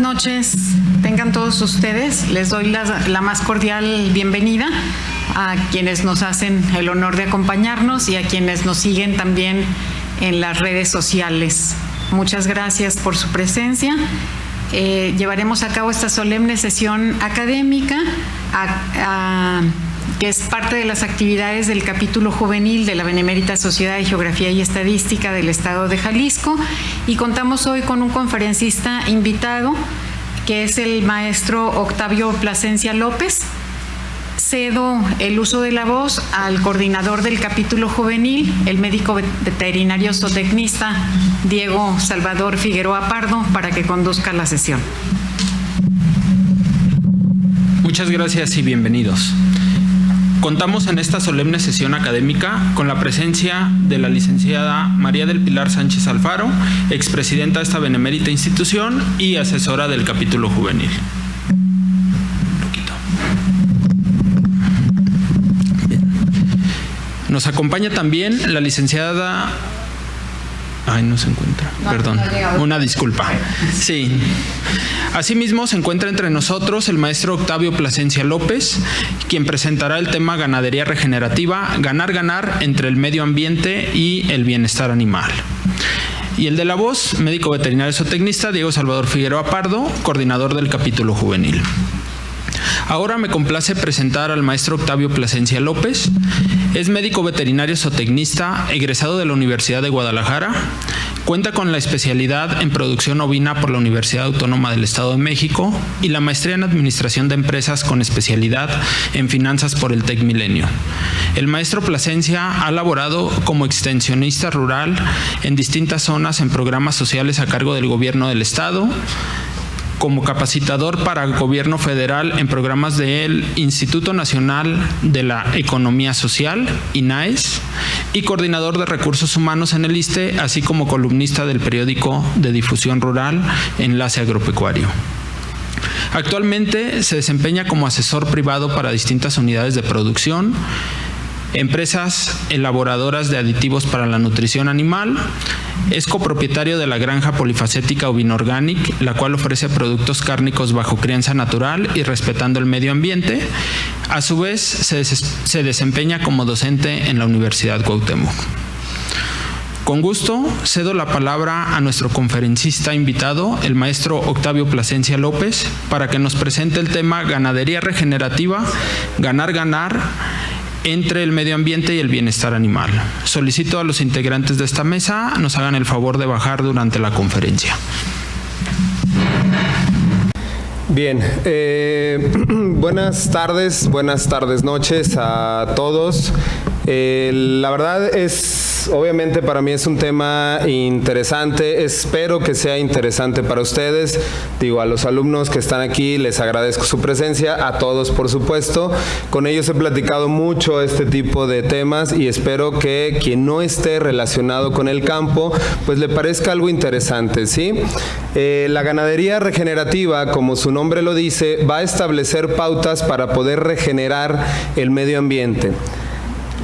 noches, tengan todos ustedes. Les doy la más cordial bienvenida a quienes nos hacen el honor de acompañarnos y a quienes nos siguen también en las redes sociales. Muchas gracias por su presencia. Llevaremos a cabo esta solemne sesión académica que es parte de las actividades del capítulo juvenil de la Benemérita Sociedad de Geografía y Estadística del Estado de Jalisco, y contamos hoy con un conferencista invitado que es el maestro Octavio Plasencia López. Cedo el uso de la voz al coordinador del capítulo juvenil, el médico veterinario zootecnista Diego Salvador Figueroa Pardo, para que conduzca la sesión. Muchas gracias y bienvenidos. Contamos en esta solemne sesión académica con la presencia de la licenciada María del Pilar Sánchez Alfaro, expresidenta de esta benemérita institución y asesora del capítulo juvenil. Nos acompaña también la licenciada... no se encuentra. Perdón. Una disculpa. Sí. Asimismo, se encuentra entre nosotros el maestro Octavio Plasencia López, quien presentará el tema Ganadería Regenerativa, ganar entre el medio ambiente y el bienestar animal. Y el de la voz, médico veterinario zootecnista Diego Salvador Figueroa Pardo, coordinador del capítulo juvenil. Ahora me complace presentar al maestro Octavio Plasencia López. Es médico veterinario zootecnista, egresado de la Universidad de Guadalajara. Cuenta con la especialidad en producción ovina por la Universidad Autónoma del Estado de México y la maestría en administración de empresas con especialidad en finanzas por el TEC Milenio. El maestro Plasencia ha laborado como extensionista rural en distintas zonas en programas sociales a cargo del gobierno del Estado, como capacitador para el gobierno federal en programas del Instituto Nacional de la Economía Social, INAES, y coordinador de recursos humanos en el ISSSTE, así como columnista del periódico de difusión rural Enlace Agropecuario. Actualmente se desempeña como asesor privado para distintas unidades de producción, empresas elaboradoras de aditivos para la nutrición animal. Es copropietario de la granja polifacética Ovinorganic, la cual ofrece productos cárnicos bajo crianza natural y respetando el medio ambiente. A su vez, se desempeña como docente en la Universidad Cuauhtémoc. Con gusto, cedo la palabra a nuestro conferencista invitado, el maestro Octavio Plasencia López, para que nos presente el tema Ganadería Regenerativa, ganar entre el medio ambiente y el bienestar animal. Solicito a los integrantes de esta mesa nos hagan el favor de bajar durante la conferencia. Bien, buenas tardes, noches a todos. La verdad es, obviamente para mí es un tema interesante, espero que sea interesante para ustedes. Digo, a los alumnos que están aquí les agradezco su presencia, a todos por supuesto. Con ellos he platicado mucho este tipo de temas y espero que quien no esté relacionado con el campo, pues le parezca algo interesante, ¿sí? La ganadería regenerativa, como su nombre lo dice, va a establecer pautas para poder regenerar el medio ambiente.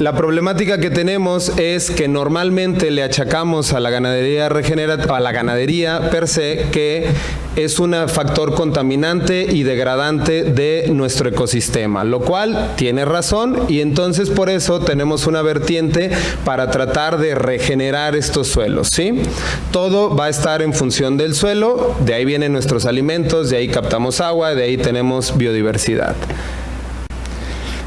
La problemática que tenemos es que normalmente le achacamos a la ganadería regenerativa, a la ganadería per se, que es un factor contaminante y degradante de nuestro ecosistema, lo cual tiene razón, y entonces por eso tenemos una vertiente para tratar de regenerar estos suelos, ¿sí? Todo va a estar en función del suelo, de ahí vienen nuestros alimentos, de ahí captamos agua, de ahí tenemos biodiversidad.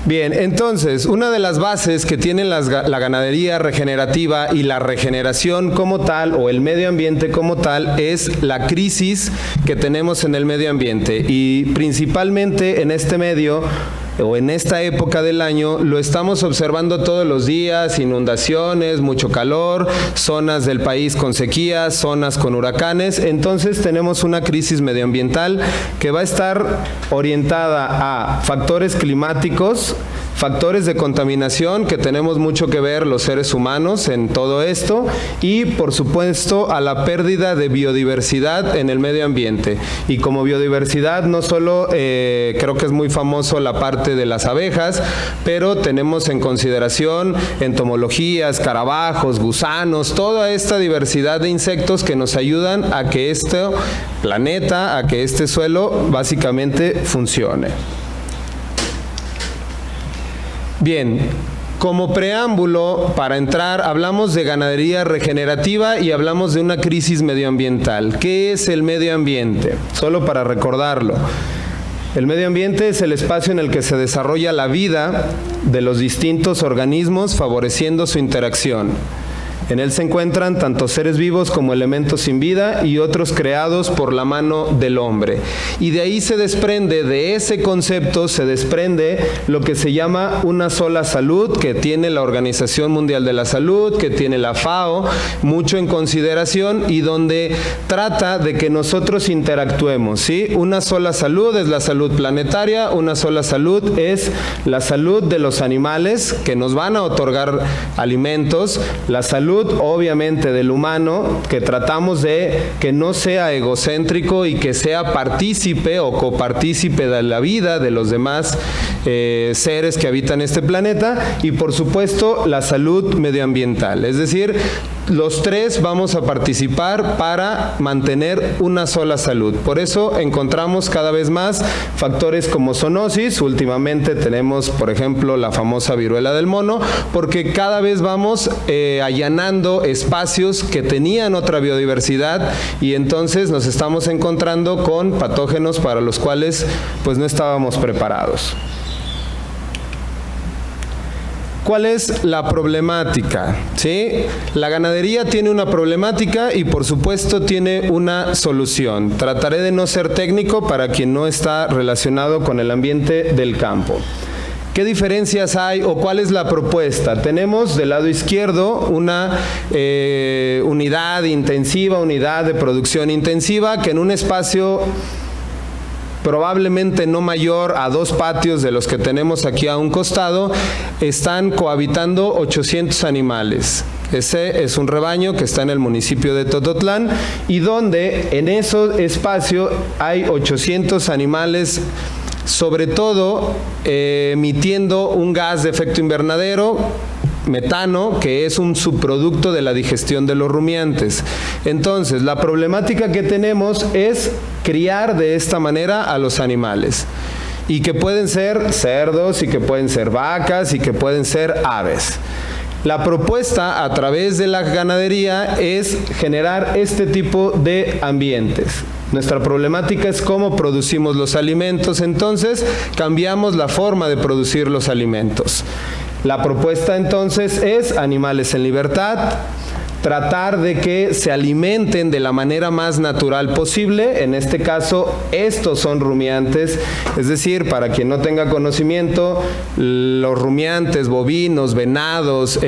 Bien, entonces, una de las bases que tiene la ganadería regenerativa y la regeneración como tal, o el medio ambiente como tal, es la crisis que tenemos en el medio ambiente, y principalmente en este medio o en esta época del año lo estamos observando todos los días: inundaciones, mucho calor, zonas del país con sequías, zonas con huracanes. Entonces tenemos una crisis medioambiental que va a estar orientada a factores climáticos, factores de contaminación que tenemos mucho que ver los seres humanos en todo esto y por supuesto a la pérdida de biodiversidad en el medio ambiente. Y como biodiversidad no solo creo que es muy famoso la parte de las abejas, pero tenemos en consideración entomología, escarabajos, gusanos, toda esta diversidad de insectos que nos ayudan a que este planeta, a que este suelo básicamente funcione. Bien, como preámbulo para entrar, hablamos de ganadería regenerativa y hablamos de una crisis medioambiental. ¿Qué es el medio ambiente? Solo para recordarlo. El medio ambiente es el espacio en el que se desarrolla la vida de los distintos organismos, favoreciendo su interacción. En él se encuentran tanto seres vivos como elementos sin vida y otros creados por la mano del hombre. Y de ahí se desprende, de ese concepto se desprende lo que se llama una sola salud, que tiene la Organización Mundial de la Salud, que tiene la FAO, mucho en consideración y donde trata de que nosotros interactuemos, ¿sí? Una sola salud es la salud planetaria, una sola salud es la salud de los animales que nos van a otorgar alimentos, la salud obviamente del humano, que tratamos de que no sea egocéntrico y que sea partícipe o copartícipe de la vida de los demás seres que habitan este planeta, y por supuesto la salud medioambiental, es decir, los tres vamos a participar para mantener una sola salud. Por eso encontramos cada vez más factores como zoonosis. Últimamente tenemos, por ejemplo, la famosa viruela del mono, porque cada vez vamos allanando espacios que tenían otra biodiversidad y entonces nos estamos encontrando con patógenos para los cuales pues no estábamos preparados. ¿Cuál es la problemática? ¿Sí? La ganadería tiene una problemática y por supuesto tiene una solución. Trataré de no ser técnico para quien no está relacionado con el ambiente del campo. ¿Qué diferencias hay o cuál es la propuesta? Tenemos del lado izquierdo una unidad intensiva, unidad de producción intensiva que en un espacio probablemente no mayor a 2 patios de los que tenemos aquí a un costado, están cohabitando 800 animales. Ese es un rebaño que está en el municipio de Tototlán y donde en ese espacio hay 800 animales, sobre todo emitiendo un gas de efecto invernadero, metano, que es un subproducto de la digestión de los rumiantes. Entonces, la problemática que tenemos es criar de esta manera a los animales, y que pueden ser cerdos, y que pueden ser vacas, y que pueden ser aves. La propuesta a través de la ganadería es generar este tipo de ambientes. Nuestra problemática es cómo producimos los alimentos, entonces cambiamos la forma de producir los alimentos. La propuesta entonces es animales en libertad, tratar de que se alimenten de la manera más natural posible. En este caso, estos son rumiantes, es decir, para quien no tenga conocimiento, los rumiantes, bovinos, venados,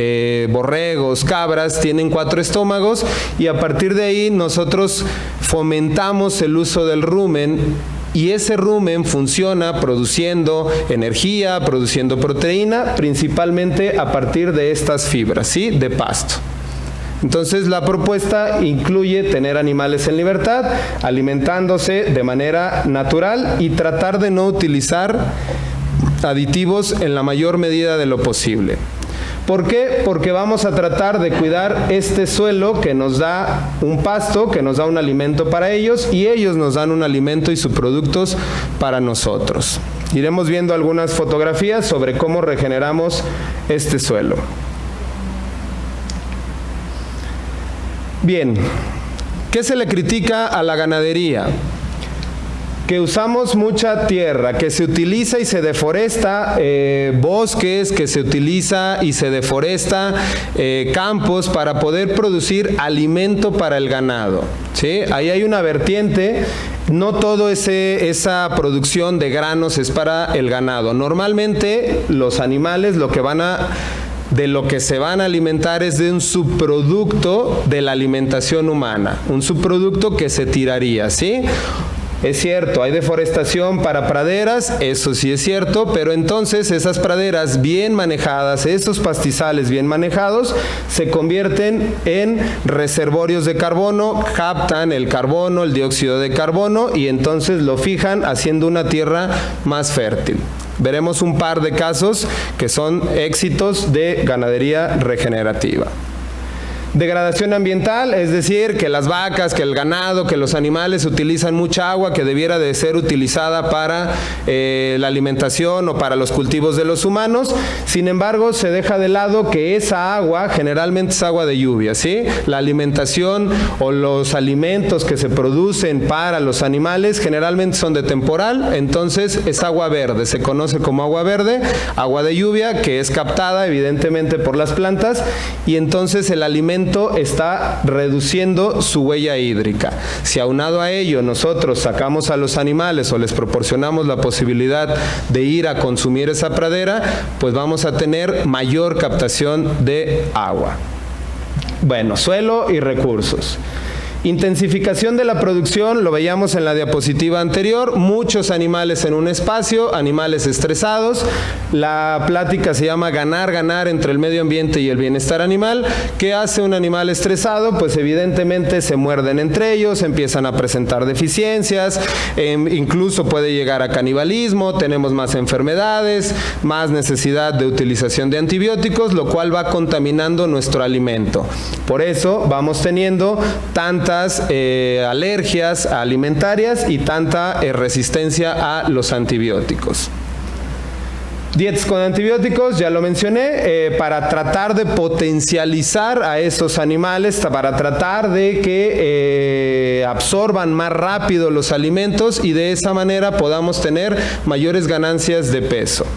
borregos, cabras, tienen 4 estómagos y a partir de ahí nosotros fomentamos el uso del rumen. Y ese rumen funciona produciendo energía, produciendo proteína, principalmente a partir de estas fibras, ¿sí? De pasto. Entonces la propuesta incluye tener animales en libertad, alimentándose de manera natural y tratar de no utilizar aditivos en la mayor medida de lo posible. ¿Por qué? Porque vamos a tratar de cuidar este suelo que nos da un pasto, que nos da un alimento para ellos y ellos nos dan un alimento y subproductos para nosotros. Iremos viendo algunas fotografías sobre cómo regeneramos este suelo. Bien, ¿qué se le critica a la ganadería? Que usamos mucha tierra, que se utiliza y se deforesta bosques, que se utiliza y se deforesta campos para poder producir alimento para el ganado, ¿sí? Ahí hay una vertiente. No todo esa producción de granos es para el ganado. Normalmente los animales de lo que se van a alimentar es de un subproducto de la alimentación humana, un subproducto que se tiraría, ¿sí? Es cierto, hay deforestación para praderas, eso sí es cierto, pero entonces esas praderas bien manejadas, esos pastizales bien manejados, se convierten en reservorios de carbono, captan el carbono, el dióxido de carbono, y entonces lo fijan haciendo una tierra más fértil. Veremos un par de casos que son éxitos de ganadería regenerativa. Degradación ambiental, es decir, que las vacas, que el ganado, que los animales utilizan mucha agua que debiera de ser utilizada para la alimentación o para los cultivos de los humanos. Sin embargo, se deja de lado que esa agua generalmente es agua de lluvia, ¿sí? La alimentación o los alimentos que se producen para los animales generalmente son de temporal, entonces es agua verde, se conoce como agua verde, agua de lluvia que es captada evidentemente por las plantas, y entonces el alimento está reduciendo su huella hídrica. Si aunado a ello nosotros sacamos a los animales o les proporcionamos la posibilidad de ir a consumir esa pradera, pues vamos a tener mayor captación de agua. Bueno, suelo y recursos. Intensificación de la producción, lo veíamos en la diapositiva anterior, muchos animales en un espacio, animales estresados. La plática se llama ganar, ganar entre el medio ambiente y el bienestar animal. ¿Qué hace un animal estresado? Pues evidentemente se muerden entre ellos, empiezan a presentar deficiencias, incluso puede llegar a canibalismo, tenemos más enfermedades, más necesidad de utilización de antibióticos, lo cual va contaminando nuestro alimento. Por eso vamos teniendo tantas alergias alimentarias y tanta resistencia a los antibióticos. Dietas con antibióticos, ya lo mencioné, para tratar de potencializar a estos animales, para tratar de que absorban más rápido los alimentos y de esa manera podamos tener mayores ganancias de peso.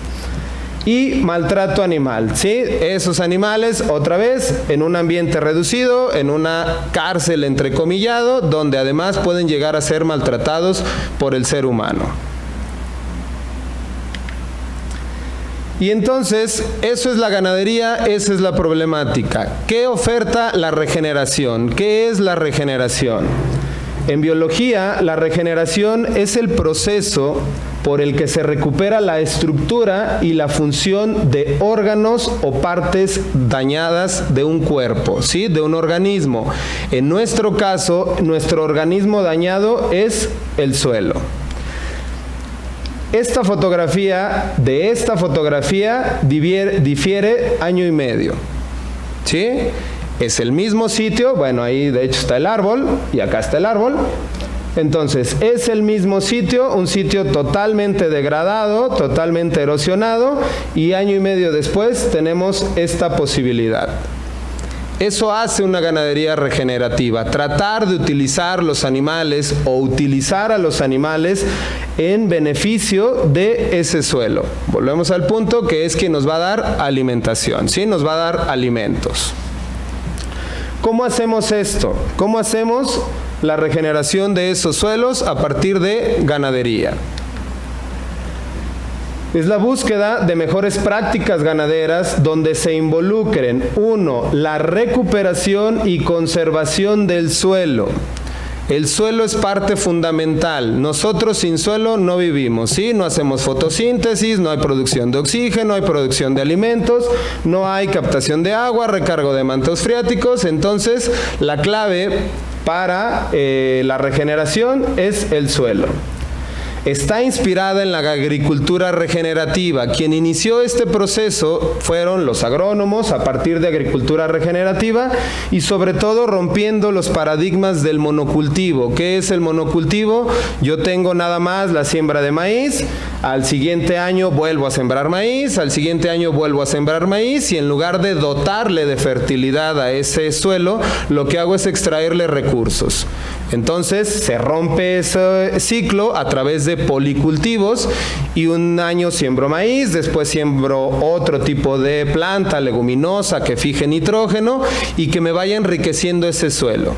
Y maltrato animal, ¿sí? Esos animales, otra vez, en un ambiente reducido, en una cárcel entrecomillado, donde además pueden llegar a ser maltratados por el ser humano. Y entonces, eso es la ganadería, esa es la problemática. ¿Qué oferta la regeneración? ¿Qué es la regeneración? En biología, la regeneración es el proceso por el que se recupera la estructura y la función de órganos o partes dañadas de un cuerpo, ¿sí? De un organismo. En nuestro caso, nuestro organismo dañado es el suelo. Esta fotografía difiere año y medio, ¿sí? Es el mismo sitio, bueno, ahí de hecho está el árbol y acá está el árbol. Entonces, es el mismo sitio, un sitio totalmente degradado, totalmente erosionado, y año y medio después tenemos esta posibilidad. Eso hace una ganadería regenerativa, tratar de utilizar los animales o utilizar a los animales en beneficio de ese suelo. Volvemos al punto que es que nos va a dar alimentación, ¿sí? Nos va a dar alimentos. ¿Cómo hacemos esto? ¿Cómo hacemos la regeneración de esos suelos a partir de ganadería? Es la búsqueda de mejores prácticas ganaderas donde se involucren, 1, la recuperación y conservación del suelo. El suelo es parte fundamental. Nosotros sin suelo no vivimos, ¿sí? No hacemos fotosíntesis, no hay producción de oxígeno, no hay producción de alimentos, no hay captación de agua, recargo de mantos freáticos. Entonces, la clave para la regeneración es el suelo. Está inspirada en la agricultura regenerativa. Quien inició este proceso fueron los agrónomos a partir de agricultura regenerativa y sobre todo rompiendo los paradigmas del monocultivo. ¿Qué es el monocultivo? Yo tengo nada más la siembra de maíz, al siguiente año vuelvo a sembrar maíz, al siguiente año vuelvo a sembrar maíz y en lugar de dotarle de fertilidad a ese suelo, lo que hago es extraerle recursos. Entonces se rompe ese ciclo a través de policultivos y un año siembro maíz, después siembro otro tipo de planta leguminosa que fije nitrógeno y que me vaya enriqueciendo ese suelo.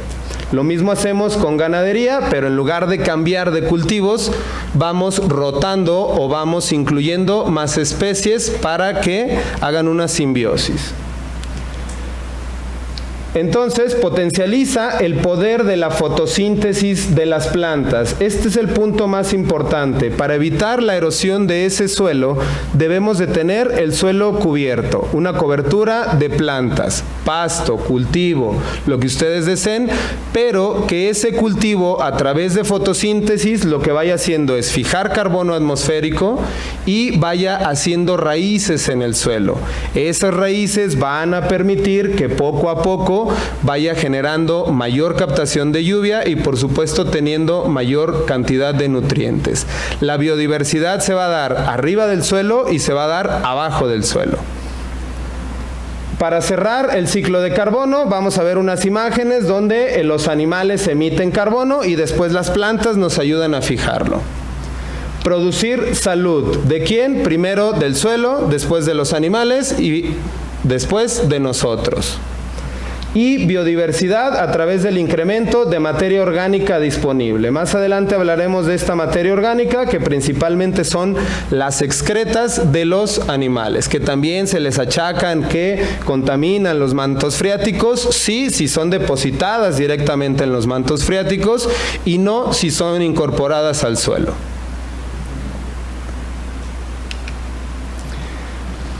Lo mismo hacemos con ganadería, pero en lugar de cambiar de cultivos, vamos rotando o vamos incluyendo más especies para que hagan una simbiosis. Entonces, potencializa el poder de la fotosíntesis de las plantas. Este es el punto más importante. Para evitar la erosión de ese suelo, debemos de tener el suelo cubierto, una cobertura de plantas, pasto, cultivo, lo que ustedes deseen, pero que ese cultivo, a través de fotosíntesis, lo que vaya haciendo es fijar carbono atmosférico y vaya haciendo raíces en el suelo. Esas raíces van a permitir que poco a poco vaya generando mayor captación de lluvia y por supuesto teniendo mayor cantidad de nutrientes. La biodiversidad se va a dar arriba del suelo y se va a dar abajo del suelo. Para cerrar el ciclo de carbono, vamos a ver unas imágenes donde los animales emiten carbono y después las plantas nos ayudan a fijarlo. Producir salud. ¿De quién? Primero del suelo, después de los animales y después de nosotros. Y biodiversidad a través del incremento de materia orgánica disponible. Más adelante hablaremos de esta materia orgánica, que principalmente son las excretas de los animales, que también se les achacan que contaminan los mantos freáticos, sí, si son depositadas directamente en los mantos freáticos y no si son incorporadas al suelo.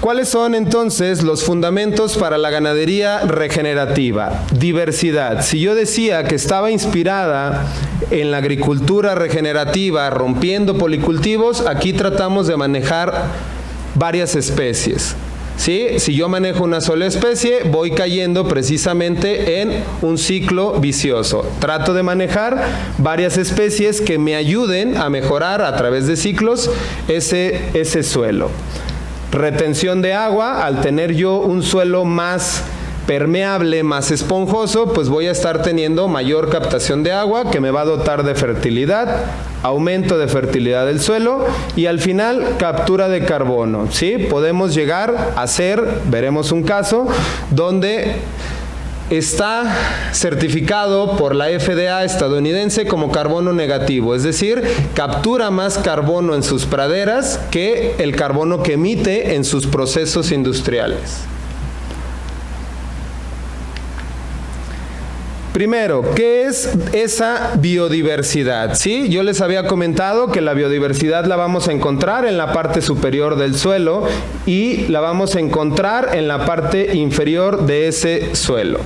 ¿Cuáles son entonces los fundamentos para la ganadería regenerativa? Diversidad. Si yo decía que estaba inspirada en la agricultura regenerativa, rompiendo policultivos, aquí tratamos de manejar varias especies. ¿Sí? Si yo manejo una sola especie, voy cayendo precisamente en un ciclo vicioso. Trato de manejar varias especies que me ayuden a mejorar a través de ciclos ese suelo. Retención de agua. Al tener yo un suelo más permeable, más esponjoso, pues voy a estar teniendo mayor captación de agua que me va a dotar de fertilidad, aumento de fertilidad del suelo y al final captura de carbono, ¿sí? Podemos llegar a hacer, veremos un caso, donde está certificado por la FDA estadounidense como carbono negativo, es decir, captura más carbono en sus praderas que el carbono que emite en sus procesos industriales. Primero, ¿qué es esa biodiversidad? ¿Sí? Yo les había comentado que la biodiversidad la vamos a encontrar en la parte superior del suelo y la vamos a encontrar en la parte inferior de ese suelo.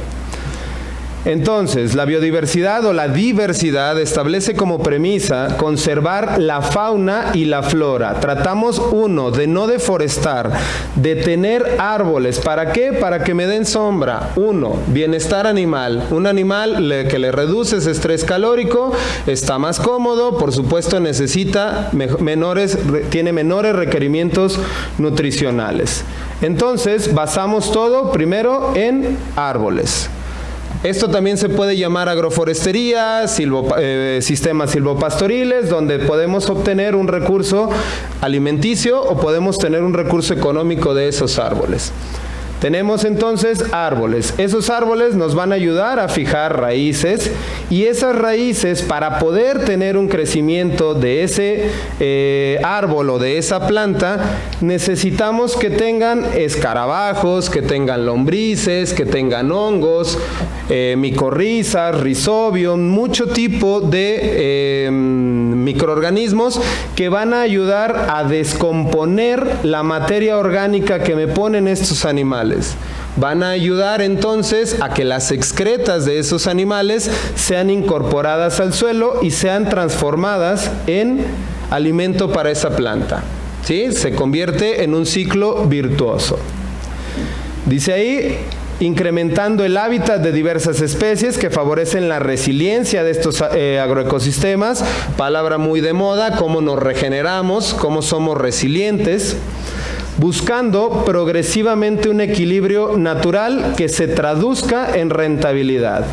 Entonces, la biodiversidad o la diversidad establece como premisa conservar la fauna y la flora. Tratamos, uno, de no deforestar, de tener árboles. ¿Para qué? Para que me den sombra. Uno, bienestar animal. Un animal que le reduces estrés calórico, está más cómodo, por supuesto necesita tiene menores requerimientos nutricionales. Entonces, basamos todo primero en árboles. Esto también se puede llamar agroforestería, sistemas silvopastoriles, donde podemos obtener un recurso alimenticio o podemos tener un recurso económico de esos árboles. Tenemos entonces árboles. Esos árboles nos van a ayudar a fijar raíces y esas raíces, para poder tener un crecimiento de ese árbol o de esa planta, necesitamos que tengan escarabajos, que tengan lombrices, que tengan hongos, micorrizas, rhizobium, mucho tipo de microorganismos que van a ayudar a descomponer la materia orgánica que me ponen estos animales. Van a ayudar entonces a que las excretas de esos animales sean incorporadas al suelo y sean transformadas en alimento para esa planta. ¿Sí? Se convierte en un ciclo virtuoso. Dice ahí, incrementando el hábitat de diversas especies que favorecen la resiliencia de estos agroecosistemas, palabra muy de moda, cómo nos regeneramos, cómo somos resilientes, buscando progresivamente un equilibrio natural que se traduzca en rentabilidad.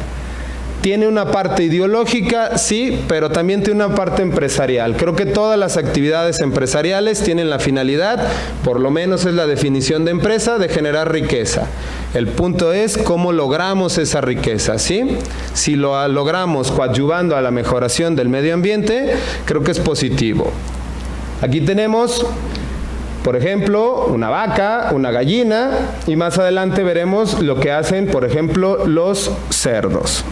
Tiene una parte ideológica, sí, pero también tiene una parte empresarial. Creo que todas las actividades empresariales tienen la finalidad, por lo menos es la definición de empresa, de generar riqueza. El punto es cómo logramos esa riqueza, ¿sí? Si lo logramos coadyuvando a la mejoración del medio ambiente, creo que es positivo. Aquí tenemos Por ejemplo, una vaca, una gallina, y más adelante veremos lo que hacen, por ejemplo, los cerdos.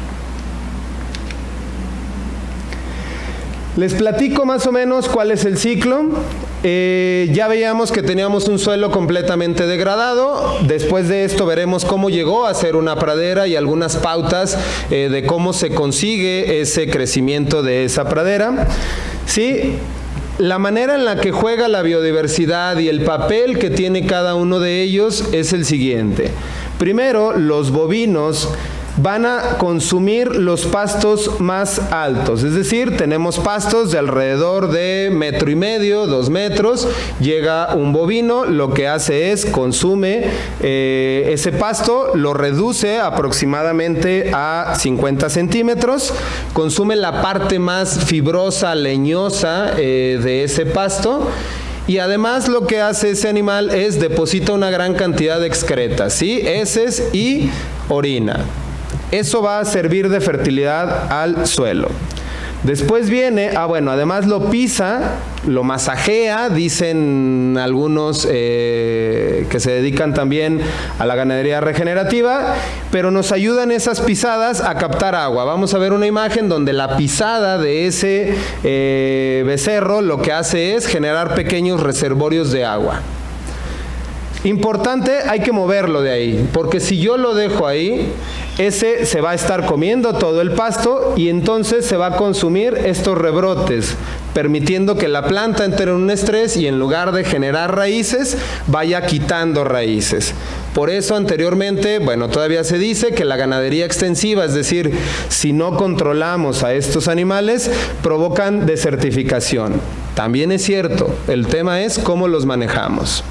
Les platico más o menos cuál es el ciclo. Ya veíamos que teníamos un suelo completamente degradado. Después de esto veremos cómo llegó a ser una pradera y algunas pautas de cómo se consigue ese crecimiento de esa pradera. ¿Sí? La manera en la que juega la biodiversidad y el papel que tiene cada uno de ellos es el siguiente. Primero, los bovinos van a consumir los pastos más altos, es decir, tenemos pastos de alrededor de 1,5 metros, 2 metros, llega un bovino, lo que hace es consume ese pasto, lo reduce aproximadamente a 50 centímetros, consume la parte más fibrosa, leñosa de ese pasto. Y además lo que hace ese animal es deposita una gran cantidad de excretas, ¿sí? Heces y orina. Eso va a servir de fertilidad al suelo. Después viene, además lo pisa, lo masajea, dicen algunos que se dedican también a la ganadería regenerativa, pero nos ayudan esas pisadas a captar agua. Vamos a ver una imagen donde la pisada de ese becerro lo que hace es generar pequeños reservorios de agua. Importante, hay que moverlo de ahí, porque si yo lo dejo ahí, ese se va a estar comiendo todo el pasto y entonces se va a consumir estos rebrotes, permitiendo que la planta entre en un estrés y en lugar de generar raíces, vaya quitando raíces. Por eso anteriormente, todavía se dice que la ganadería extensiva, es decir, si no controlamos a estos animales, provocan desertificación. También es cierto, el tema es cómo los manejamos.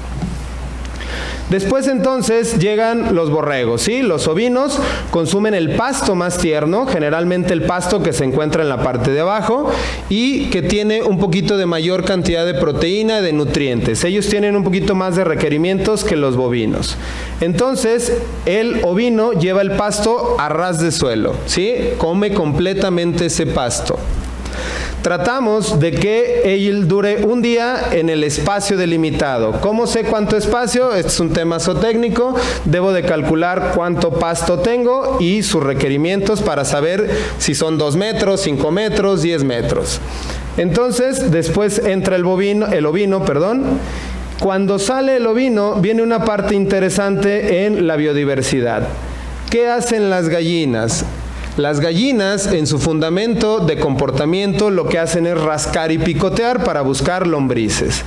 Después entonces llegan los borregos, ¿sí? Los ovinos consumen el pasto más tierno, generalmente el pasto que se encuentra en la parte de abajo y que tiene un poquito de mayor cantidad de proteína y de nutrientes. Ellos tienen un poquito más de requerimientos que los bovinos. Entonces el ovino lleva el pasto a ras de suelo, ¿sí? Come completamente ese pasto. Tratamos de que él dure un día en el espacio delimitado. ¿Cómo sé cuánto espacio? Este es un tema zootécnico. Debo de calcular cuánto pasto tengo y sus requerimientos para saber si son 2 metros, 5 metros, 10 metros. Entonces, después entra el ovino. Cuando sale el ovino, viene una parte interesante en la biodiversidad. ¿Qué hacen las gallinas? Las gallinas, en su fundamento de comportamiento, lo que hacen es rascar y picotear para buscar lombrices.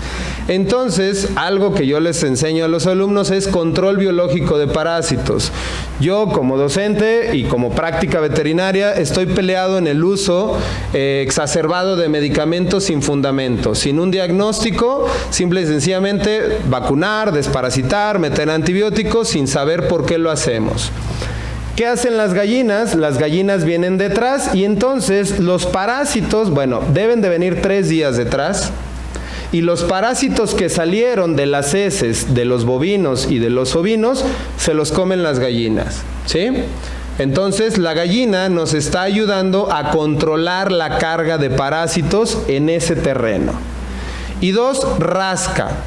Entonces, algo que yo les enseño a los alumnos es control biológico de parásitos. Yo, como docente y como práctica veterinaria, estoy peleado en el uso exacerbado de medicamentos sin fundamento, sin un diagnóstico, simple y sencillamente vacunar, desparasitar, meter antibióticos sin saber por qué lo hacemos. ¿Qué hacen las gallinas? Las gallinas vienen detrás y entonces los parásitos, deben de venir 3 días detrás y los parásitos que salieron de las heces de los bovinos y de los ovinos se los comen las gallinas, ¿sí? Entonces la gallina nos está ayudando a controlar la carga de parásitos en ese terreno. Y 2, rasca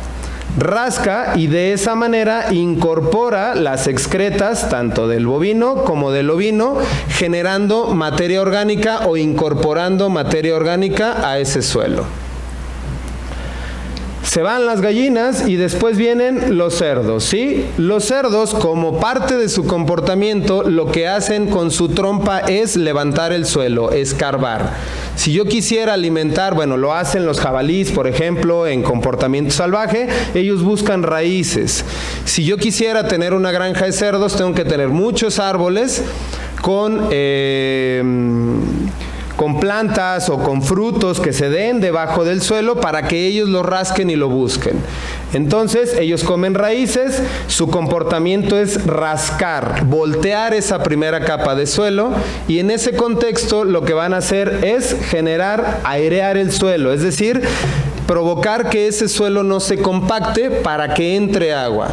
y de esa manera incorpora las excretas tanto del bovino como del ovino, generando materia orgánica o incorporando materia orgánica a ese suelo. Se van las gallinas y después vienen los cerdos, ¿sí? Los cerdos, como parte de su comportamiento, lo que hacen con su trompa es levantar el suelo, escarbar. Si yo quisiera alimentar, lo hacen los jabalíes, por ejemplo, en comportamiento salvaje, ellos buscan raíces. Si yo quisiera tener una granja de cerdos, tengo que tener muchos árboles con plantas o con frutos que se den debajo del suelo para que ellos lo rasquen y lo busquen. Entonces ellos comen raíces, su comportamiento es rascar, voltear esa primera capa de suelo y en ese contexto lo que van a hacer es airear el suelo, es decir, provocar que ese suelo no se compacte para que entre agua.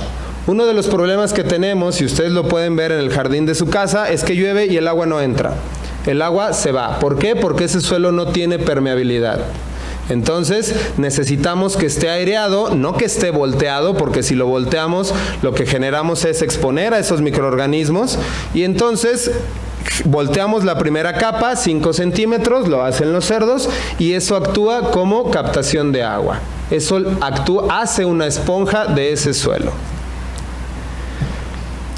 Uno de los problemas que tenemos, y ustedes lo pueden ver en el jardín de su casa, es que llueve y el agua no entra. El agua se va. ¿Por qué? Porque ese suelo no tiene permeabilidad. Entonces necesitamos que esté aireado, no que esté volteado, porque si lo volteamos lo que generamos es exponer a esos microorganismos, y entonces volteamos la primera capa, 5 centímetros, lo hacen los cerdos, y eso actúa como captación de agua. Eso hace una esponja de ese suelo.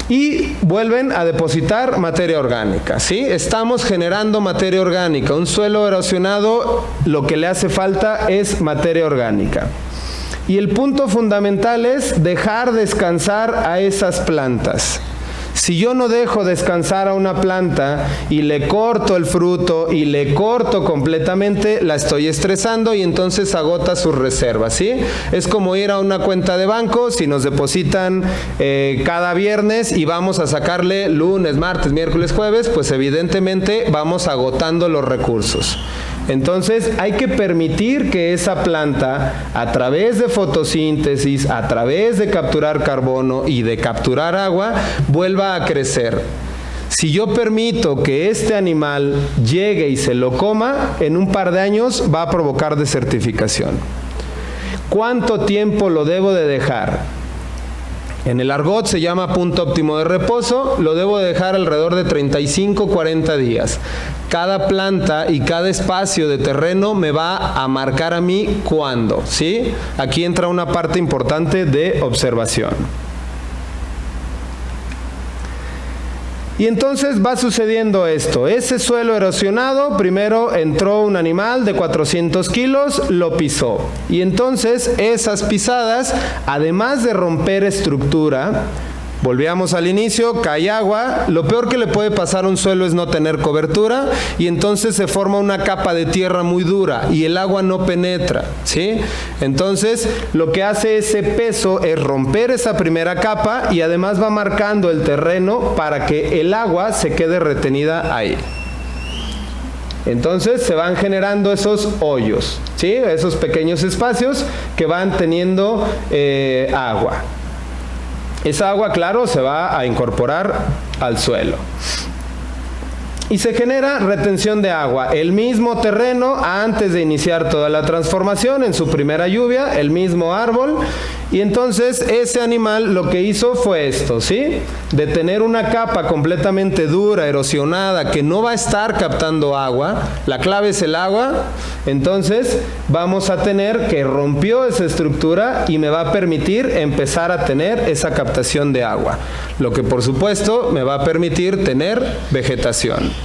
Y vuelven a depositar materia orgánica, ¿sí? Estamos generando materia orgánica. Un suelo erosionado, lo que le hace falta es materia orgánica. Y el punto fundamental es dejar descansar a esas plantas. Si yo no dejo descansar a una planta y le corto el fruto y le corto completamente, la estoy estresando y entonces agota sus reservas, ¿sí? Es como ir a una cuenta de banco, si nos depositan cada viernes y vamos a sacarle lunes, martes, miércoles, jueves, pues evidentemente vamos agotando los recursos. Entonces hay que permitir que esa planta, a través de fotosíntesis, a través de capturar carbono y de capturar agua, vuelva a crecer. Si yo permito que este animal llegue y se lo coma, en un par de años va a provocar desertificación. ¿Cuánto tiempo lo debo de dejar? En el argot se llama punto óptimo de reposo, lo debo de dejar alrededor de 35-40 días. Cada planta y cada espacio de terreno me va a marcar a mí cuándo, ¿sí? Aquí entra una parte importante de observación. Y entonces va sucediendo esto. Ese suelo erosionado, primero entró un animal de 400 kilos, lo pisó. Y entonces esas pisadas, además de romper estructura, volvíamos al inicio, cae agua, lo peor que le puede pasar a un suelo es no tener cobertura y entonces se forma una capa de tierra muy dura y el agua no penetra, ¿sí? Entonces lo que hace ese peso es romper esa primera capa y además va marcando el terreno para que el agua se quede retenida ahí. Entonces se van generando esos hoyos, ¿sí? Esos pequeños espacios que van teniendo agua. Esa agua, claro, se va a incorporar al suelo. Y se genera retención de agua. El mismo terreno antes de iniciar toda la transformación, en su primera lluvia, el mismo árbol. Y entonces ese animal lo que hizo fue esto, ¿sí? De tener una capa completamente dura, erosionada, que no va a estar captando agua. La clave es el agua. Entonces vamos a tener que rompió esa estructura y me va a permitir empezar a tener esa captación de agua. Lo que por supuesto me va a permitir tener vegetación.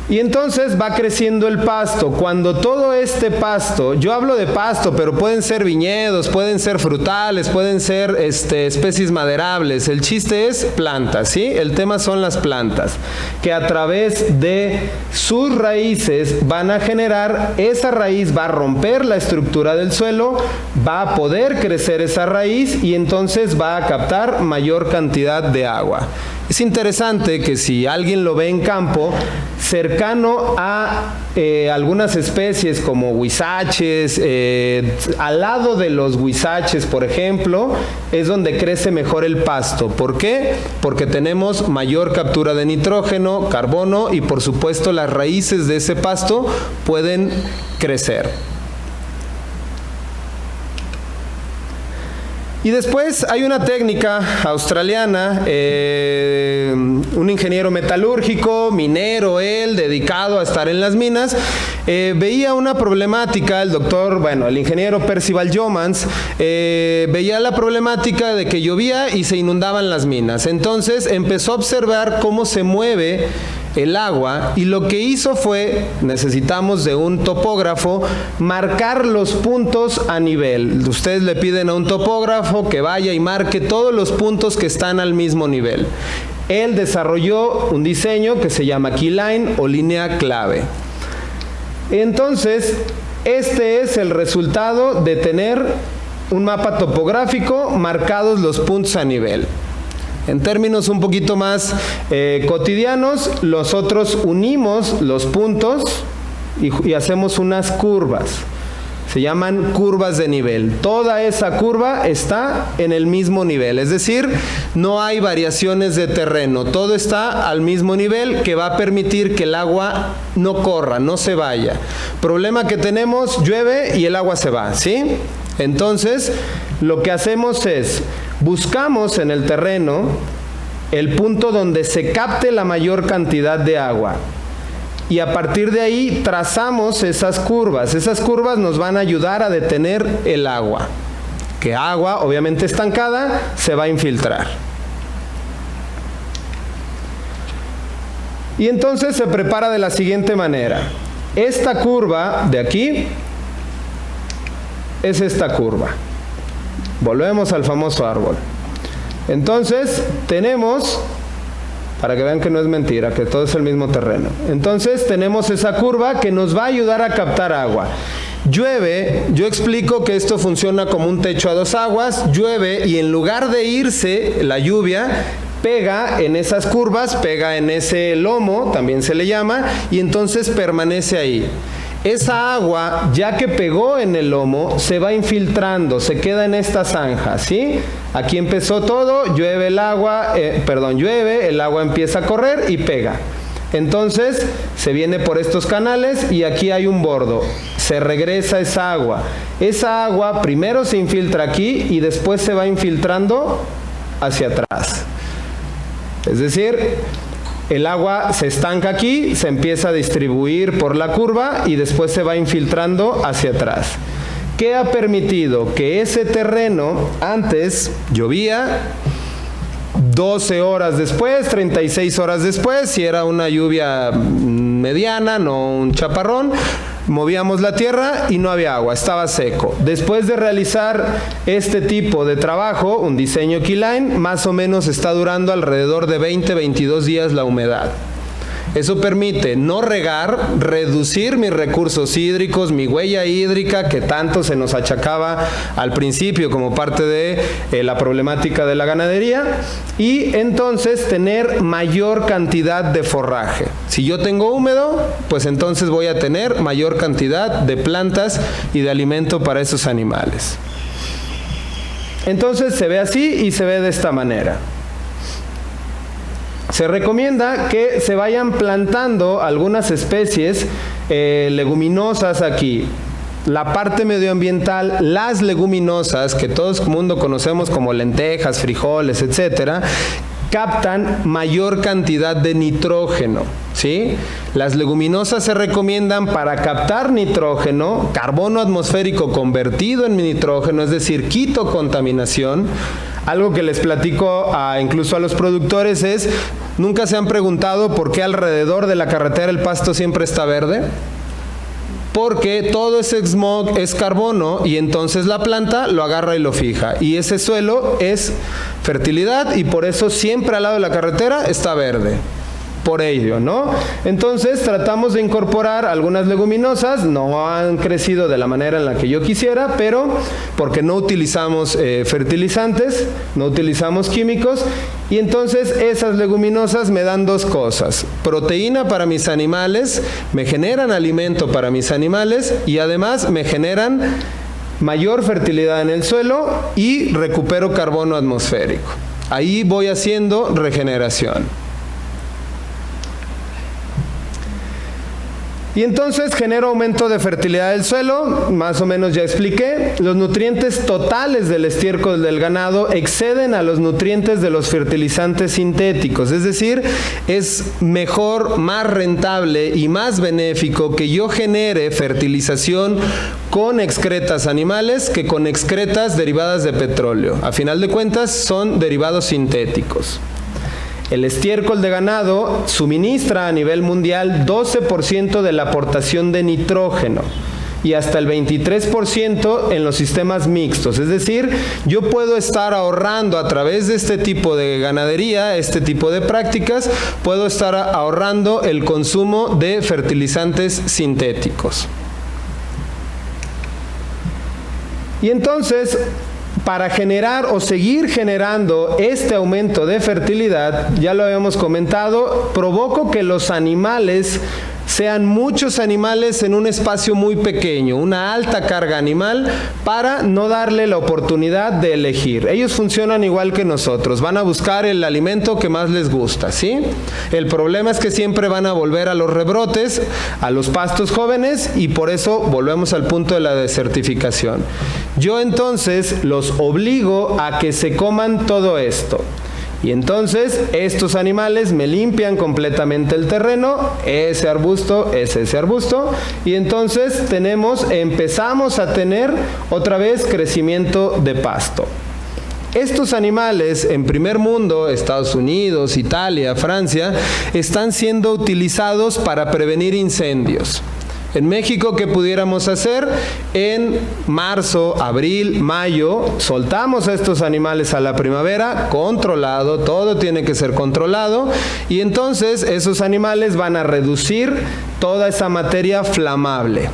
Y entonces va creciendo el pasto. Cuando todo este pasto, yo hablo de pasto, pero pueden ser viñedos, pueden ser frutales, pueden ser especies maderables. El chiste es plantas, ¿sí? El tema son las plantas, que a través de sus raíces van a generar, esa raíz va a romper la estructura del suelo, va a poder crecer esa raíz y entonces va a captar mayor cantidad de agua. Es interesante que si alguien lo ve en campo, cercano a algunas especies como huizaches, al lado de los huizaches, por ejemplo, es donde crece mejor el pasto. ¿Por qué? Porque tenemos mayor captura de nitrógeno, carbono y por supuesto las raíces de ese pasto pueden crecer. Y después hay una técnica australiana, un ingeniero metalúrgico, minero él, dedicado a estar en las minas, veía una problemática, el ingeniero Percival Yeomans, veía la problemática de que llovía y se inundaban las minas. Entonces empezó a observar cómo se mueve el agua y lo que hizo fue, necesitamos de un topógrafo, marcar los puntos a nivel. Ustedes le piden a un topógrafo que vaya y marque todos los puntos que están al mismo nivel. Él desarrolló un diseño que se llama keyline o línea clave. Entonces, este es el resultado de tener un mapa topográfico marcados los puntos a nivel. En términos un poquito más cotidianos, nosotros unimos los puntos y hacemos unas curvas, Se llaman curvas de nivel. Toda esa curva está en el mismo nivel, es decir, no hay variaciones de terreno, todo está al mismo nivel que va a permitir que el agua no corra, no se vaya. Problema que tenemos, llueve y el agua se va, ¿sí? Entonces, lo que hacemos es, buscamos en el terreno el punto donde se capte la mayor cantidad de agua. Y a partir de ahí trazamos esas curvas. Esas curvas nos van a ayudar a detener el agua. Que agua, obviamente estancada, se va a infiltrar. Y entonces se prepara de la siguiente manera. Esta curva de aquí es esta curva. Volvemos al famoso árbol. Entonces tenemos, para que vean que no es mentira, que todo es el mismo terreno. Entonces tenemos esa curva que nos va a ayudar a captar agua. Llueve, yo explico que esto funciona como un techo a dos aguas, llueve y en lugar de irse la lluvia, pega en esas curvas, pega en ese lomo, también se le llama, y entonces permanece ahí. Esa agua, ya que pegó en el lomo, se va infiltrando, se queda en esta zanja, ¿sí? Aquí empezó todo, llueve el agua, llueve, el agua empieza a correr y pega. Entonces, se viene por estos canales y aquí hay un bordo. Se regresa esa agua. Esa agua primero se infiltra aquí y después se va infiltrando hacia atrás. Es decir, el agua se estanca aquí, se empieza a distribuir por la curva y después se va infiltrando hacia atrás. ¿Qué ha permitido? Que ese terreno antes llovía 12 horas después, 36 horas después, si era una lluvia mediana, no un chaparrón, movíamos la tierra y no había agua, estaba seco. Después de realizar este tipo de trabajo, un diseño keyline, más o menos está durando alrededor de 20-22 días la humedad. Eso permite no regar, reducir mis recursos hídricos, mi huella hídrica que tanto se nos achacaba al principio como parte de la problemática de la ganadería, y entonces tener mayor cantidad de forraje. Si yo tengo húmedo, pues entonces voy a tener mayor cantidad de plantas y de alimento para esos animales. Entonces se ve así y se ve de esta manera. Se recomienda que se vayan plantando algunas especies leguminosas aquí. La parte medioambiental, las leguminosas, que todo el mundo conocemos como lentejas, frijoles, etcétera, captan mayor cantidad de nitrógeno, ¿sí? Las leguminosas se recomiendan para captar nitrógeno, carbono atmosférico convertido en nitrógeno, es decir, quito contaminación. Algo que les platico incluso a los productores es, ¿nunca se han preguntado por qué alrededor de la carretera el pasto siempre está verde? Porque todo ese smog es carbono y entonces la planta lo agarra y lo fija. Y ese suelo es fertilidad y por eso siempre al lado de la carretera está verde. Por ello, ¿no? Entonces tratamos de incorporar algunas leguminosas, no han crecido de la manera en la que yo quisiera, pero porque no utilizamos fertilizantes, no utilizamos químicos, y entonces esas leguminosas me dan dos cosas: proteína para mis animales, me generan alimento para mis animales y además me generan mayor fertilidad en el suelo y recupero carbono atmosférico. Ahí voy haciendo regeneración. Y entonces genero aumento de fertilidad del suelo, más o menos ya expliqué. Los nutrientes totales del estiércol del ganado exceden a los nutrientes de los fertilizantes sintéticos, es decir, es mejor, más rentable y más benéfico que yo genere fertilización con excretas animales que con excretas derivadas de petróleo. A final de cuentas son derivados sintéticos. El estiércol de ganado suministra a nivel mundial 12% de la aportación de nitrógeno y hasta el 23% en los sistemas mixtos. Es decir, yo puedo estar ahorrando a través de este tipo de ganadería, este tipo de prácticas, puedo estar ahorrando el consumo de fertilizantes sintéticos. Y entonces, para generar o seguir generando este aumento de fertilidad, ya lo habíamos comentado, provoco que los animales sean muchos animales en un espacio muy pequeño, una alta carga animal, para no darle la oportunidad de elegir. Ellos funcionan igual que nosotros, van a buscar el alimento que más les gusta, ¿sí? El problema es que siempre van a volver a los rebrotes, a los pastos jóvenes, y por eso volvemos al punto de la desertificación. Yo entonces los obligo a que se coman todo esto. Y entonces estos animales me limpian completamente el terreno, ese arbusto, ese arbusto, y entonces empezamos a tener otra vez crecimiento de pasto. Estos animales en primer mundo, Estados Unidos, Italia, Francia, están siendo utilizados para prevenir incendios. En México, ¿qué pudiéramos hacer? En marzo, abril, mayo, soltamos a estos animales a la primavera, controlado, todo tiene que ser controlado, y entonces esos animales van a reducir toda esa materia flamable.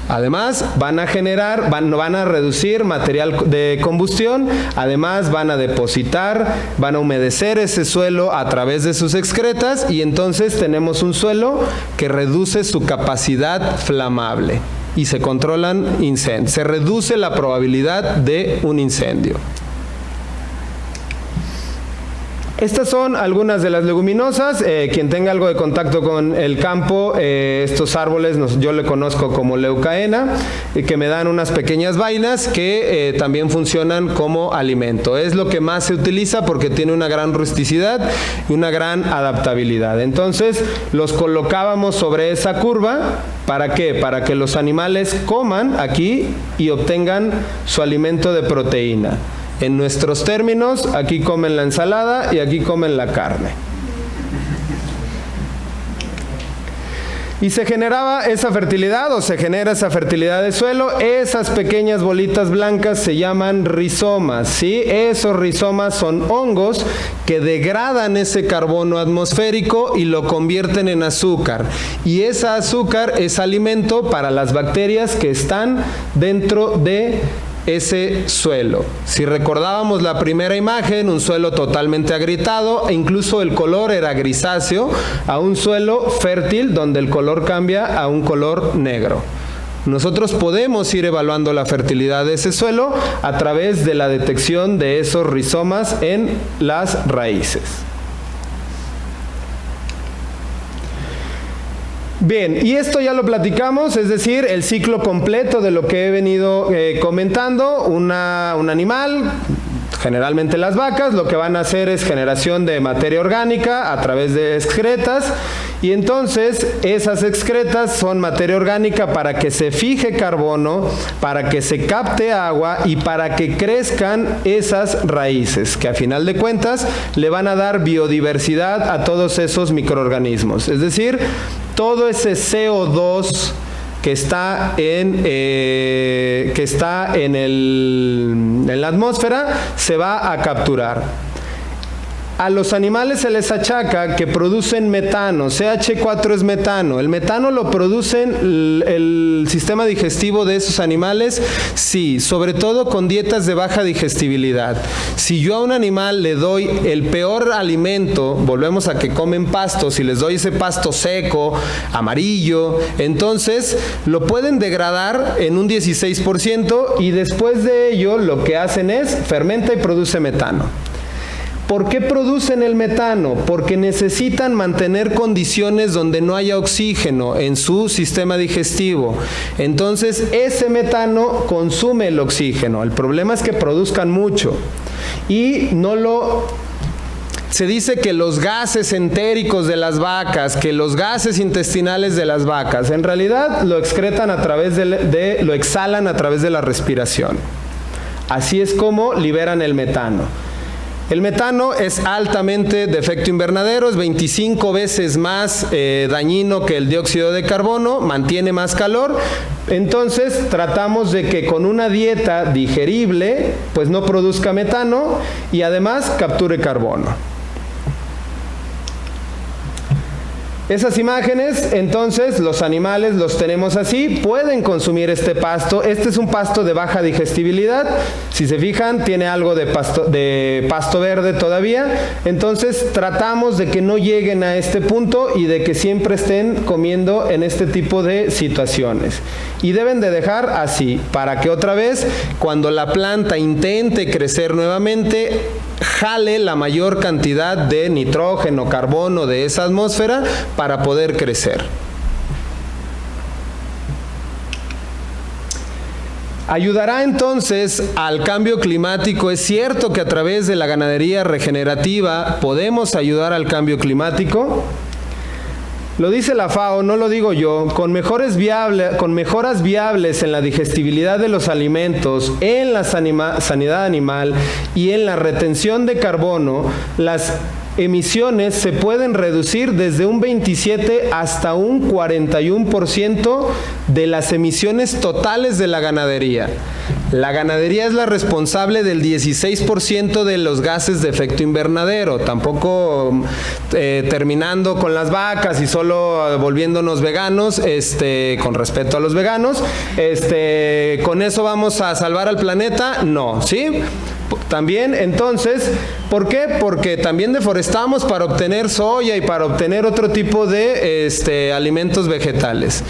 Además, van a reducir material de combustión, además van a depositar, van a humedecer ese suelo a través de sus excretas, y entonces tenemos un suelo que reduce su capacidad flamable y se controlan incendios, se reduce la probabilidad de un incendio. Estas son algunas de las leguminosas. Quien tenga algo de contacto con el campo, estos árboles yo le conozco como leucaena, que me dan unas pequeñas vainas que también funcionan como alimento. Es lo que más se utiliza porque tiene una gran rusticidad y una gran adaptabilidad. Entonces los colocábamos sobre esa curva. ¿Para qué? Para que los animales coman aquí y obtengan su alimento de proteína. En nuestros términos, aquí comen la ensalada y aquí comen la carne. Y se generaba esa fertilidad, o se genera esa fertilidad de suelo. Esas pequeñas bolitas blancas se llaman rizomas, ¿sí? Esos rizomas son hongos que degradan ese carbono atmosférico y lo convierten en azúcar. Y ese azúcar es alimento para las bacterias que están dentro de ese suelo. Si recordábamos la primera imagen, un suelo totalmente agrietado, e incluso el color era grisáceo, a un suelo fértil donde el color cambia a un color negro. Nosotros podemos ir evaluando la fertilidad de ese suelo a través de la detección de esos rizomas en las raíces. Bien, y esto ya lo platicamos, es decir, el ciclo completo de lo que he venido comentando. Un animal, generalmente las vacas, lo que van a hacer es generación de materia orgánica a través de excretas, y entonces esas excretas son materia orgánica para que se fije carbono, para que se capte agua y para que crezcan esas raíces, que a final de cuentas le van a dar biodiversidad a todos esos microorganismos. Es decir, todo ese CO2 que está en la atmósfera se va a capturar. A los animales se les achaca que producen metano, CH4 es metano. ¿El metano lo producen el sistema digestivo de esos animales? Sí, sobre todo con dietas de baja digestibilidad. Si yo a un animal le doy el peor alimento, volvemos a que comen pasto, si les doy ese pasto seco, amarillo, entonces lo pueden degradar en un 16% y después de ello lo que hacen es fermenta y produce metano. ¿Por qué producen el metano? Porque necesitan mantener condiciones donde no haya oxígeno en su sistema digestivo. Entonces, ese metano consume el oxígeno. El problema es que produzcan mucho. Y se dice que los gases entéricos de las vacas, que los gases intestinales de las vacas, en realidad lo excretan a través lo exhalan a través de la respiración. Así es como liberan el metano. El metano es altamente de efecto invernadero, es 25 veces más dañino que el dióxido de carbono, mantiene más calor. Entonces tratamos de que con una dieta digerible pues no produzca metano y además capture carbono. Esas imágenes, entonces, los animales los tenemos así, pueden consumir este pasto. Este es un pasto de baja digestibilidad. Si se fijan, tiene algo de pasto verde todavía. Entonces, tratamos de que no lleguen a este punto y de que siempre estén comiendo en este tipo de situaciones. Y deben de dejar así, para que otra vez, cuando la planta intente crecer nuevamente, jale la mayor cantidad de nitrógeno, carbono de esa atmósfera para poder crecer. ¿Ayudará entonces al cambio climático? Es cierto que a través de la ganadería regenerativa podemos ayudar al cambio climático. Lo dice la FAO, no lo digo yo, con mejoras viables en la digestibilidad de los alimentos, en la sanidad animal y en la retención de carbono, las emisiones se pueden reducir desde un 27 hasta un 41% de las emisiones totales de la ganadería. La ganadería es la responsable del 16% de los gases de efecto invernadero. Tampoco terminando con las vacas y solo volviéndonos veganos, con respeto a los veganos, con eso vamos a salvar al planeta. No, ¿sí? También, entonces, ¿por qué? Porque también deforestamos para obtener soya y para obtener otro tipo de alimentos vegetales.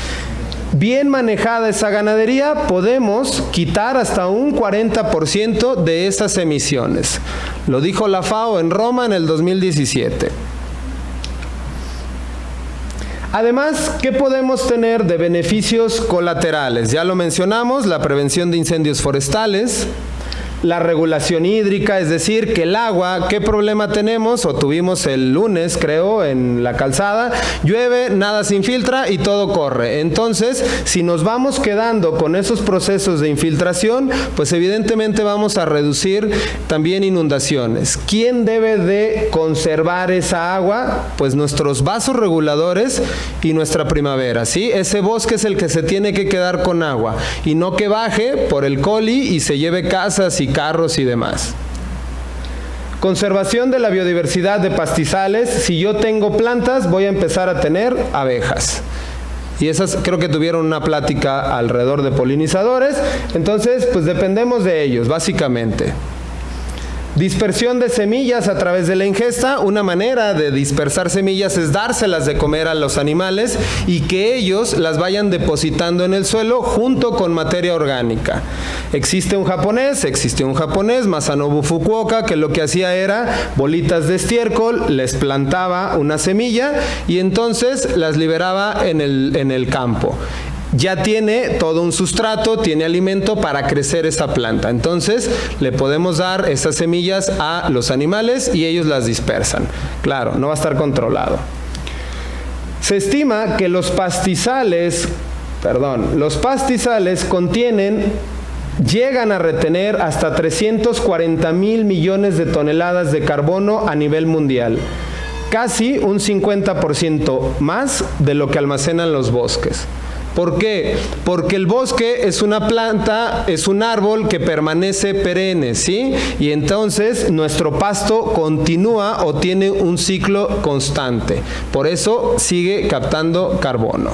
Bien manejada esa ganadería, podemos quitar hasta un 40% de esas emisiones. Lo dijo la FAO en Roma en el 2017. Además, ¿qué podemos tener de beneficios colaterales? Ya lo mencionamos, la prevención de incendios forestales, la regulación hídrica, es decir, que el agua, ¿qué problema tenemos? O tuvimos el lunes, creo, en la calzada, llueve, nada se infiltra y todo corre. Entonces, si nos vamos quedando con esos procesos de infiltración, pues evidentemente vamos a reducir también inundaciones. ¿Quién debe de conservar esa agua? Pues nuestros vasos reguladores y nuestra primavera, ¿sí? Ese bosque es el que se tiene que quedar con agua y no que baje por el coli y se lleve casas y carros y demás. Conservación de la biodiversidad de pastizales. Si yo tengo plantas, voy a empezar a tener abejas. Y esas creo que tuvieron una plática alrededor de polinizadores. Entonces, pues dependemos de ellos, básicamente. Dispersión de semillas a través de la ingesta. Una manera de dispersar semillas es dárselas de comer a los animales y que ellos las vayan depositando en el suelo junto con materia orgánica. Existe un japonés, Masanobu Fukuoka, que lo que hacía era bolitas de estiércol, les plantaba una semilla y entonces las liberaba en el campo. Ya tiene todo un sustrato, tiene alimento para crecer esa planta. Entonces, le podemos dar esas semillas a los animales y ellos las dispersan. Claro, no va a estar controlado. Se estima que los pastizales llegan a retener hasta 340,000 millones de toneladas de carbono a nivel mundial. Casi un 50% más de lo que almacenan los bosques. ¿Por qué? Porque el bosque es una planta, es un árbol que permanece perenne, ¿sí? Y entonces nuestro pasto continúa o tiene un ciclo constante. Por eso sigue captando carbono.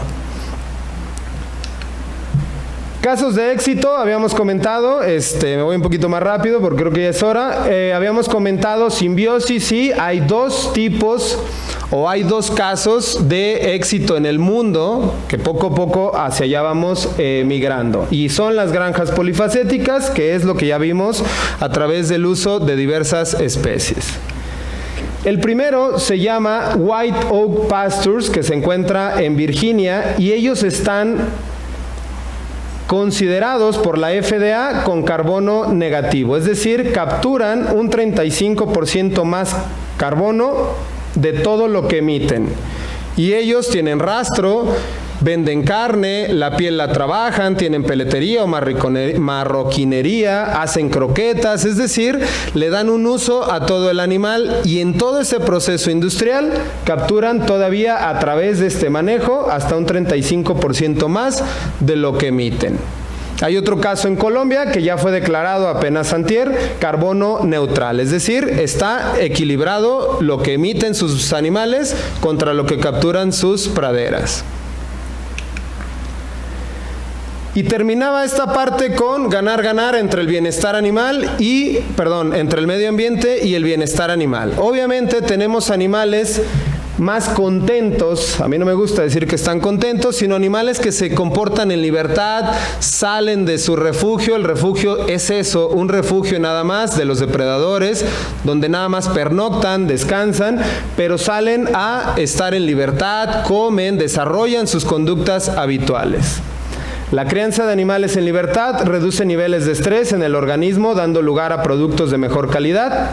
Casos de éxito, habíamos comentado, me voy un poquito más rápido porque creo que ya es hora. Habíamos comentado simbiosis, sí, hay dos tipos o hay dos casos de éxito en el mundo que poco a poco hacia allá vamos migrando. Y son las granjas polifacéticas, que es lo que ya vimos a través del uso de diversas especies. El primero se llama White Oak Pastures, que se encuentra en Virginia, y ellos están considerados por la FDA con carbono negativo, es decir, capturan un 35% más carbono de todo lo que emiten. Y ellos tienen rastro, venden carne, la piel la trabajan, tienen peletería o marroquinería, hacen croquetas, es decir, le dan un uso a todo el animal y en todo ese proceso industrial capturan todavía a través de este manejo hasta un 35% más de lo que emiten. Hay otro caso en Colombia que ya fue declarado apenas antier carbono neutral, es decir, está equilibrado lo que emiten sus animales contra lo que capturan sus praderas. Y terminaba esta parte con ganar entre el bienestar animal entre el medio ambiente y el bienestar animal. Obviamente tenemos animales más contentos, a mí no me gusta decir que están contentos, sino animales que se comportan en libertad, salen de su refugio. El refugio es eso, un refugio nada más de los depredadores, donde nada más pernoctan, descansan, pero salen a estar en libertad, comen, desarrollan sus conductas habituales. La crianza de animales en libertad reduce niveles de estrés en el organismo, dando lugar a productos de mejor calidad.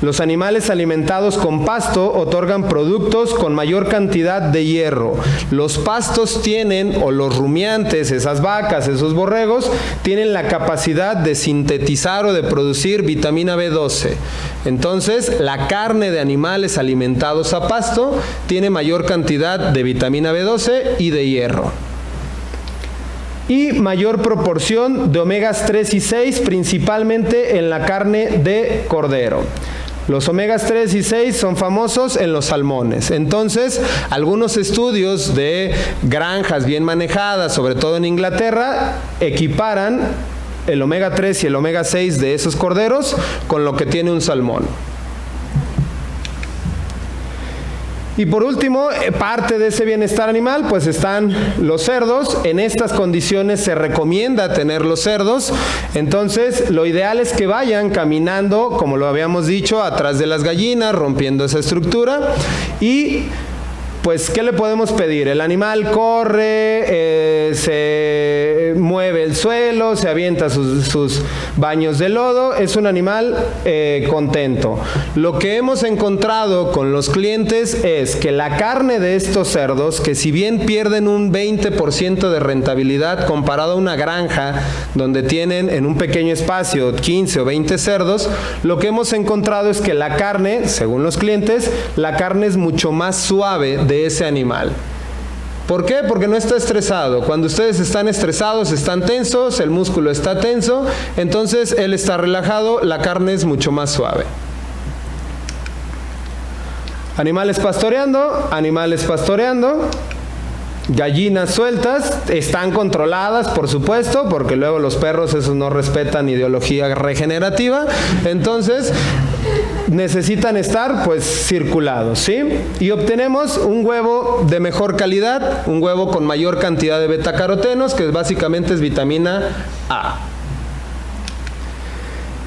Los animales alimentados con pasto otorgan productos con mayor cantidad de hierro. Los pastos tienen, o los rumiantes, esas vacas, esos borregos, tienen la capacidad de sintetizar o de producir vitamina B12. Entonces, la carne de animales alimentados a pasto tiene mayor cantidad de vitamina B12 y de hierro. Y mayor proporción de omegas 3 y 6, principalmente en la carne de cordero. Los omegas 3 y 6 son famosos en los salmones. Entonces, algunos estudios de granjas bien manejadas, sobre todo en Inglaterra, equiparan el omega 3 y el omega 6 de esos corderos con lo que tiene un salmón. Y por último, parte de ese bienestar animal, pues están los cerdos. En estas condiciones se recomienda tener los cerdos. Entonces, lo ideal es que vayan caminando, como lo habíamos dicho, atrás de las gallinas, rompiendo esa estructura. Y pues, ¿qué le podemos pedir? El animal corre, se mueve el suelo, se avienta sus baños de lodo, es un animal contento. Lo que hemos encontrado con los clientes es que la carne de estos cerdos, que si bien pierden un 20% de rentabilidad comparado a una granja donde tienen en un pequeño espacio 15 o 20 cerdos, lo que hemos encontrado es que la carne, según los clientes, la carne es mucho más suave de ese animal. ¿Por qué? Porque no está estresado. Cuando ustedes están estresados, están tensos, el músculo está tenso, entonces él está relajado, la carne es mucho más suave. Animales pastoreando, gallinas sueltas, están controladas, por supuesto, porque luego los perros esos no respetan ideología regenerativa, entonces necesitan estar pues circulados, ¿sí? Y obtenemos un huevo de mejor calidad, un huevo con mayor cantidad de betacarotenos, que básicamente es vitamina A.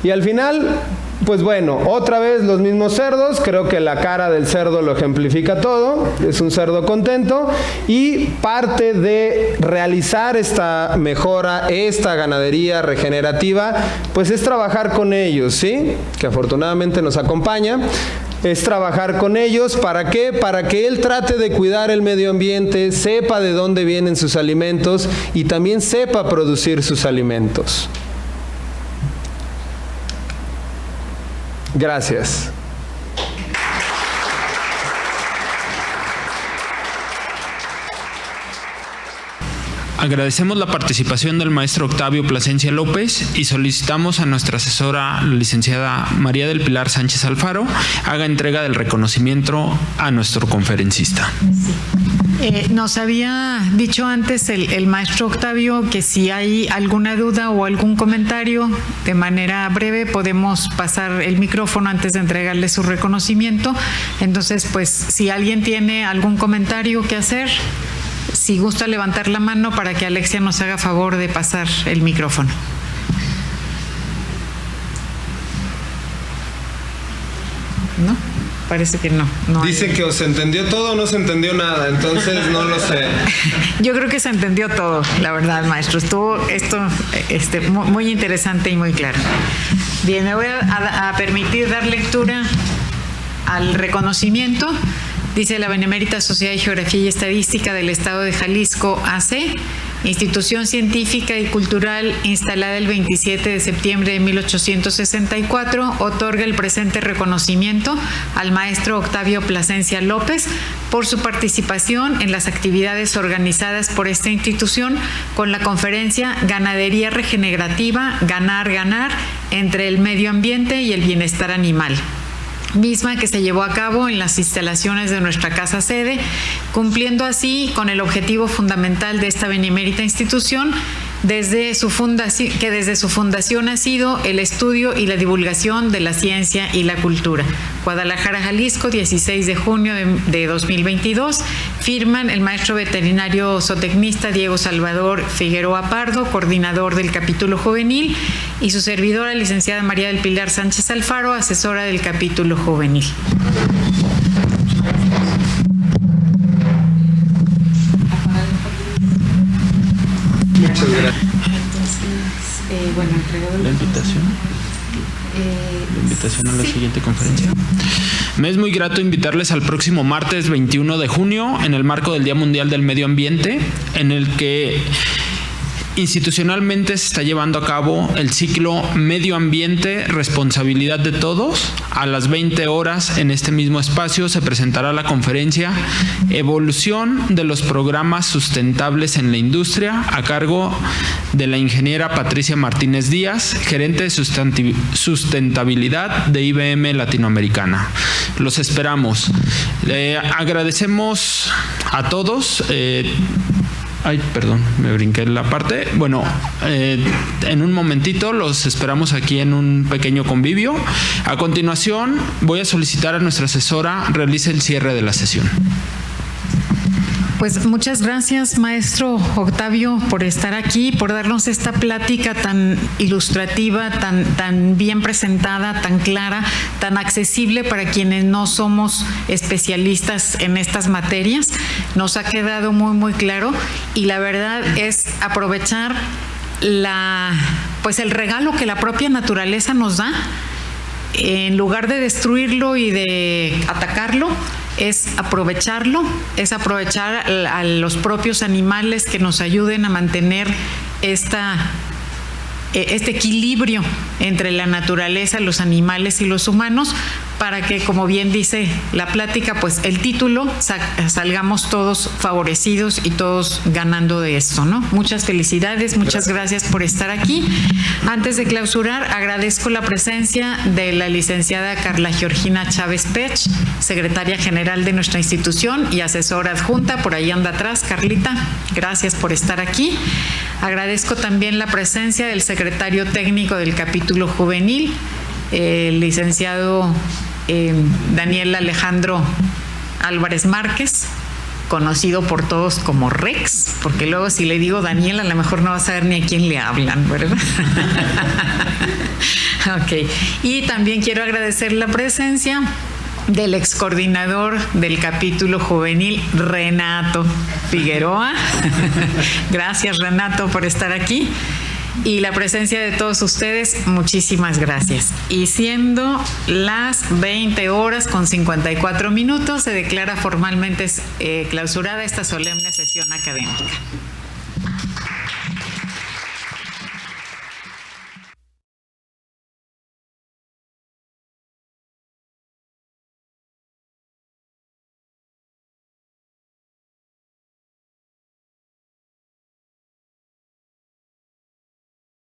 Y al final, pues bueno, otra vez los mismos cerdos, creo que la cara del cerdo lo ejemplifica todo, es un cerdo contento, y parte de realizar esta mejora, esta ganadería regenerativa, pues es trabajar con ellos, ¿sí? Que afortunadamente nos acompaña. Es trabajar con ellos, ¿para qué? Para que él trate de cuidar el medio ambiente, sepa de dónde vienen sus alimentos y también sepa producir sus alimentos. Gracias. Agradecemos la participación del maestro Octavio Plasencia López y solicitamos a nuestra asesora, la licenciada María del Pilar Sánchez Alfaro, haga entrega del reconocimiento a nuestro conferencista. Nos había dicho antes el maestro Octavio que si hay alguna duda o algún comentario, de manera breve podemos pasar el micrófono antes de entregarle su reconocimiento. Entonces, pues, si alguien tiene algún comentario que hacer, si gusta levantar la mano para que Alexia nos haga favor de pasar el micrófono. ¿No? Parece que no. Dice que o se entendió todo o no se entendió nada, entonces no lo sé. Yo creo que se entendió todo, la verdad, maestro. Estuvo esto muy interesante y muy claro. Bien, me voy a permitir dar lectura al reconocimiento. Dice la Benemérita Sociedad de Geografía y Estadística del Estado de Jalisco, AC, institución científica y cultural instalada el 27 de septiembre de 1864, otorga el presente reconocimiento al maestro Octavio Plasencia López por su participación en las actividades organizadas por esta institución con la conferencia Ganadería Regenerativa, Ganar, Ganar, entre el medio ambiente y el bienestar animal, misma que se llevó a cabo en las instalaciones de nuestra casa sede, cumpliendo así con el objetivo fundamental de esta benemérita institución, que desde su fundación ha sido el estudio y la divulgación de la ciencia y la cultura. Guadalajara, Jalisco, 16 de junio de 2022. Firman el maestro veterinario zootecnista Diego Salvador Figueroa Pardo, coordinador del capítulo juvenil, y su servidora, licenciada María del Pilar Sánchez Alfaro, asesora del capítulo juvenil. Muchas gracias. La invitación a la siguiente conferencia. Me es muy grato invitarles al próximo martes 21 de junio en el marco del Día Mundial del Medio Ambiente, en el que institucionalmente se está llevando a cabo el ciclo Medio Ambiente, Responsabilidad de Todos. A las 20 horas en este mismo espacio se presentará la conferencia Evolución de los Programas Sustentables en la Industria, a cargo de la ingeniera Patricia Martínez Díaz, gerente de sustentabilidad de IBM Latinoamericana. Los esperamos. Agradecemos a todos. Ay, perdón, me brinqué la parte. Bueno, en un momentito los esperamos aquí en un pequeño convivio. A continuación, voy a solicitar a nuestra asesora realice el cierre de la sesión. Pues muchas gracias, maestro Octavio, por estar aquí, por darnos esta plática tan ilustrativa, tan bien presentada, tan clara, tan accesible para quienes no somos especialistas en estas materias. Nos ha quedado muy, muy claro, y la verdad es aprovechar el regalo que la propia naturaleza nos da, en lugar de destruirlo y de atacarlo. Es aprovecharlo, es aprovechar a los propios animales que nos ayuden a mantener este equilibrio entre la naturaleza, los animales y los humanos, para que, como bien dice la plática, pues el título, salgamos todos favorecidos y todos ganando de esto, ¿no? Muchas felicidades, muchas gracias por estar aquí. Antes de clausurar, agradezco la presencia de la licenciada Carla Georgina Chávez Pech, secretaria general de nuestra institución y asesora adjunta, por ahí anda atrás, Carlita, gracias por estar aquí. Agradezco también la presencia del secretario técnico del capítulo juvenil, el licenciado Daniel Alejandro Álvarez Márquez, conocido por todos como Rex, porque luego si le digo Daniel a lo mejor no va a saber ni a quién le hablan, ¿verdad? Ok. Y también quiero agradecer la presencia del ex coordinador del capítulo juvenil, Renato Figueroa. Gracias, Renato, por estar aquí. Y la presencia de todos ustedes, muchísimas gracias. Y siendo las 20 horas con 54 minutos, se declara formalmente clausurada esta solemne sesión académica.